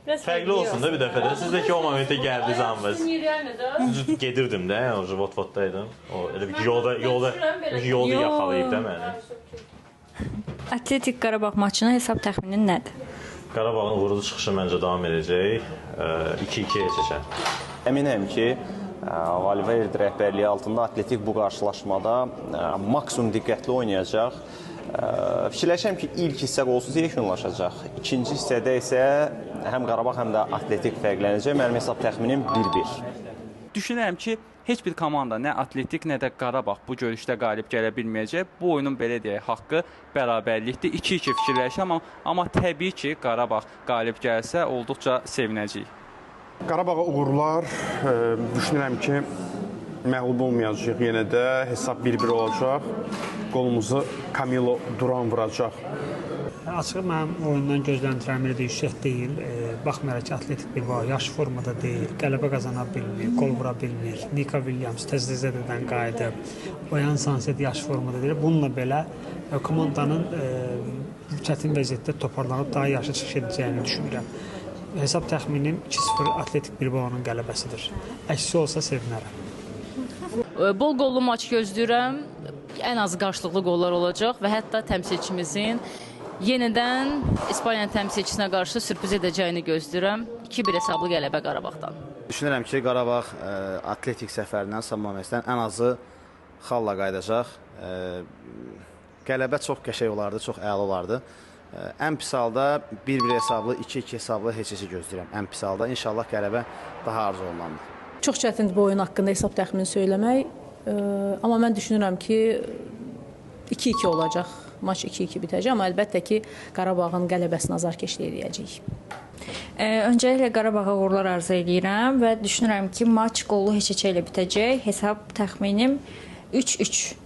Fərqli olsun da bir dəfə də. Siz də ki o momentə gəldiniz anvaz. Gedirdim də, o Votvoddaydım. O elə bir yolda yaxalayıb da məni. Atletik Qarabağ maçına hesab təxminin nədir? Qarabağın uğurlu çıxışı məncə davam edəcək. 2-2-yə çəkər. Əminəm ki, Valverde rəhbərliyi altında Atletik bu qarşılaşmada maksimum diqqətli oynayacaq. Fikirləşəm ki, ilk hissə qolsuz yekunlaşacaq. İkinci hissədə isə həm Qarabağ, həm də Atletik fərqlənəcək. Mənim hesab təxminim 1-1. Düşünürəm ki, heç bir komanda, nə Atletik, nə də Qarabağ bu görüşdə qalib gələ bilməyəcək. Bu oyunun belə deyək, haqqı bərabərlikdir. 2-2 fikirləşəm, amma təbii ki, Qarabağ qalib gəlsə olduqca sevinəcəyik. Qarabağa uğurlar. Düşünürəm ki, məğlub olmayacaq yenə də. Hesab 1-1 olacaq. Qolumuzu Camilo Duran vuracaq. Açığı mənim oyundan gözləntirəm elə də yüksək deyil. Baxmayaraq ki, Atletik Bilbao yaş formada deyil, qələbə qazana bilmir, qol vura bilmir. Nika Williams tez-tezədən qayıdıb, Oyan Sanset yaş formada deyil. Bununla belə komandanın çətin vəziyyətdə toparlanıb daha yaxşı çıxış edəcəyini düşünürəm. Hesab təxminim 2-0 Atletik Bilbao'nun qələbəsidir. Əksi olsa sevinərəm. Bol qollu maç gözləyirəm. Ən azı qarşılıqlı qollar olacaq və hətta təmsilçimizin yenidən İspaniya təmsilçisinə qarşı sürpriz edəcəyini gözləyirəm. 2-1 hesablı qələbə Qarabağdan. Düşünürəm ki, Qarabağ Atletik səfərindən, Samamesdən ən azı xalla qayıdacaq. Qələbə çox qəşəng olardı, çox əla olardı. Ən pis halda 1-1 hesablı, 2-2 hesablı heç-heçi gözləyirəm. Ən pis halda inşallah qələbə daha arzu olunandır. Çox çətindir bu oyun haqqında hesab təxmini söyləmək. Amma mən düşünürəm ki, 2-2 olacaq. Maç 2-2 bitəcək, amma əlbəttə ki, Qarabağın qələbəsini azarkeşlik edəcəyik. Öncəliklə Qarabağa uğurlar arzu edirəm və düşünürəm ki, maç qollu heç-heçə ilə bitəcək. Hesab təxminim 3-3.